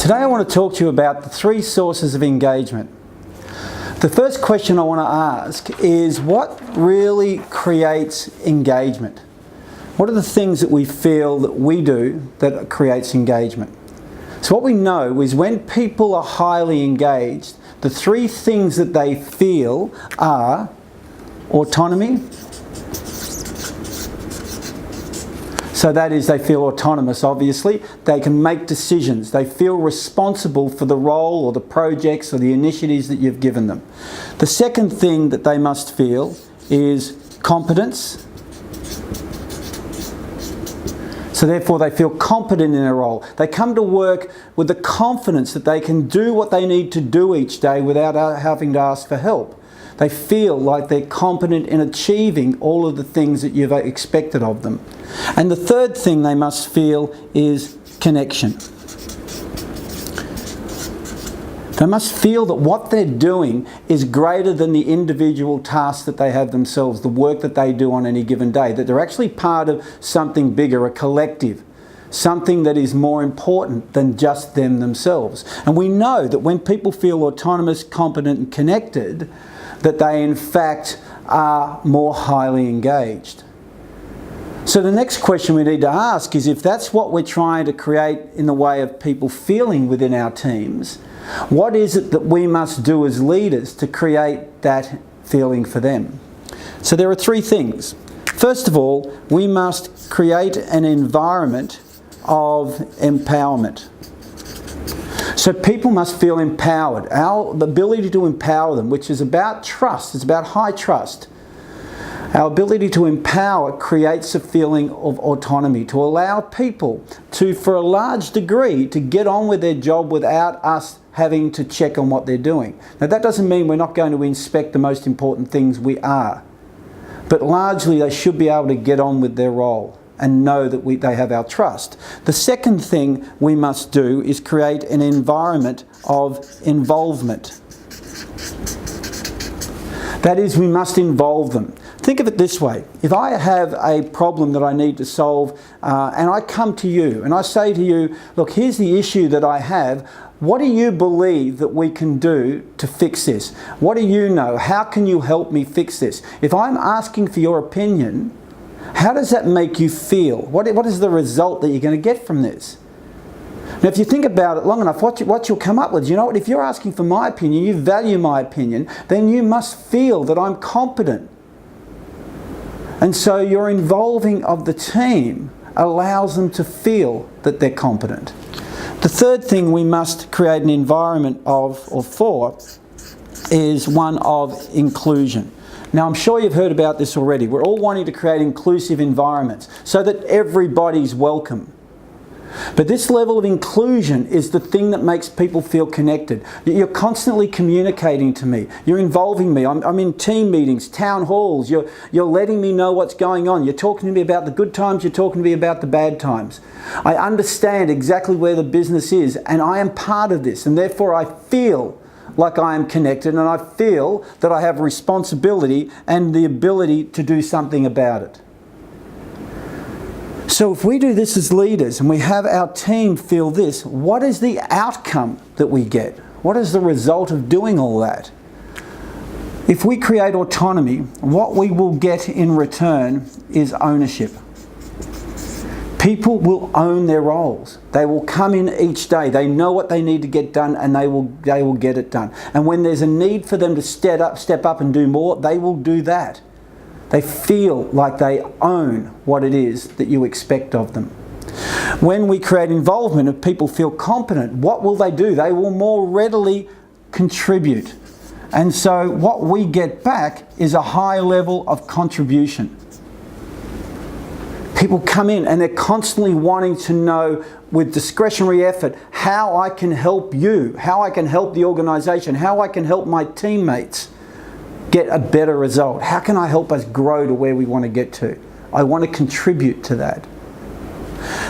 Today I want to talk to you about the three sources of engagement. The first question I want to ask is, what really creates engagement? What are the things that we feel that we do that creates engagement? So what we know is when people are highly engaged, the three things that they feel are autonomy. So that is, they feel autonomous, obviously. They can make decisions. They feel responsible for the role or the projects or the initiatives that you've given them. The second thing that they must feel is competence. So therefore they feel competent in their role. They come to work with the confidence that they can do what they need to do each day without having to ask for help. They feel like they're competent in achieving all of the things that you've expected of them. And the third thing they must feel is connection. They must feel that what they're doing is greater than the individual tasks that they have themselves, the work that they do on any given day, that they're actually part of something bigger, a collective, something that is more important than just them themselves. And we know that when people feel autonomous, competent and connected, that they in fact are more highly engaged. So the next question we need to ask is, if that's what we're trying to create in the way of people feeling within our teams, what is it that we must do as leaders to create that feeling for them? So there are three things. First of all, we must create an environment of empowerment. So people must feel empowered. The ability to empower them, which is about trust, it's about high trust. Our ability to empower creates a feeling of autonomy, to allow people to, for a large degree, to get on with their job without us having to check on what they're doing. Now that doesn't mean we're not going to inspect the most important things, we are. But largely they should be able to get on with their role and know that they have our trust. The second thing we must do is create an environment of involvement. That is, we must involve them. Think of it this way. If I have a problem that I need to solve and I come to you and I say to you, look, here's the issue that I have. What do you believe that we can do to fix this? What do you know? How can you help me fix this? If I'm asking for your opinion, how does that make you feel? What is the result that you're going to get from this? Now, if you think about it long enough, what you'll come up with, you know what, if you're asking for my opinion, you value my opinion, then you must feel that I'm competent. And so your involving of the team allows them to feel that they're competent. The third thing we must create an environment of, or for, is one of inclusion. Now I'm sure you've heard about this already. We're all wanting to create inclusive environments so that everybody's welcome. But this level of inclusion is the thing that makes people feel connected. You're constantly communicating to me. You're involving me. I'm in team meetings, town halls. You're letting me know what's going on. You're talking to me about the good times. You're talking to me about the bad times. I understand exactly where the business is, and I am part of this, and therefore I feel like I am connected, and I feel that I have responsibility and the ability to do something about it. So if we do this as leaders and we have our team feel this, what is the outcome that we get? What is the result of doing all that? If we create autonomy, what we will get in return is ownership. People will own their roles. They will come in each day. They know what they need to get done, and they will get it done. And when there's a need for them to step up and do more, they will do that. They feel like they own what it is that you expect of them. When we create involvement and people feel competent, what will they do? They will more readily contribute. And so what we get back is a high level of contribution. People come in and they're constantly wanting to know, with discretionary effort, how I can help you, how I can help the organisation, how I can help my teammates get a better result. How can I help us grow to where we want to get to? I want to contribute to that.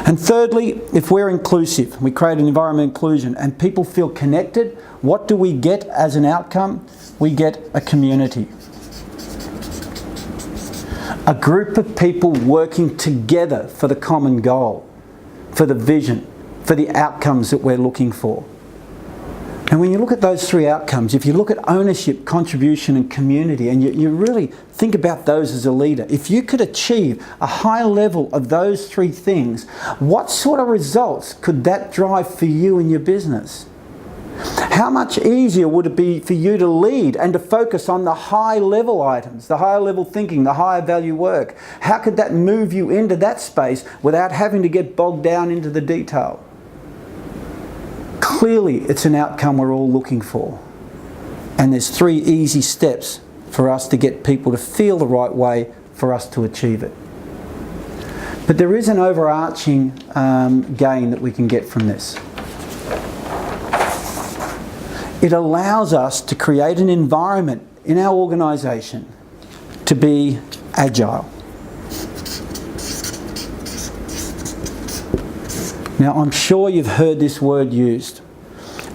And thirdly, if we're inclusive, we create an environment of inclusion and people feel connected, what do we get as an outcome? We get a community. A group of people working together for the common goal, for the vision, for the outcomes that we're looking for. And when you look at those three outcomes, if you look at ownership, contribution and community, and you really think about those as a leader, if you could achieve a high level of those three things, what sort of results could that drive for you in your business? How much easier would it be for you to lead and to focus on the high level items, the higher level thinking, the higher value work? How could that move you into that space without having to get bogged down into the detail? Clearly, it's an outcome we're all looking for. And there's three easy steps for us to get people to feel the right way for us to achieve it. But there is an overarching gain that we can get from this. It allows us to create an environment in our organisation to be agile. Now, I'm sure you've heard this word used.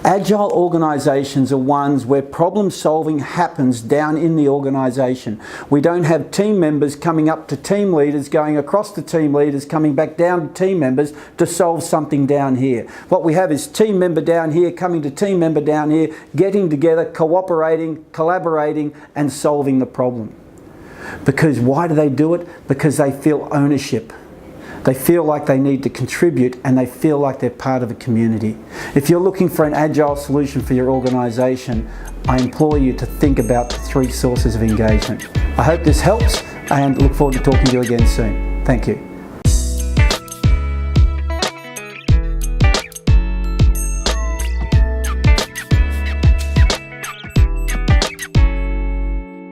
Agile organisations are ones where problem solving happens down in the organisation. We don't have team members coming up to team leaders, going across to team leaders, coming back down to team members to solve something down here. What we have is team member down here coming to team member down here, getting together, cooperating, collaborating and solving the problem. Because why do they do it? Because they feel ownership. They feel like they need to contribute and they feel like they're part of a community. If you're looking for an agile solution for your organisation, I implore you to think about the three sources of engagement. I hope this helps and look forward to talking to you again soon. Thank you.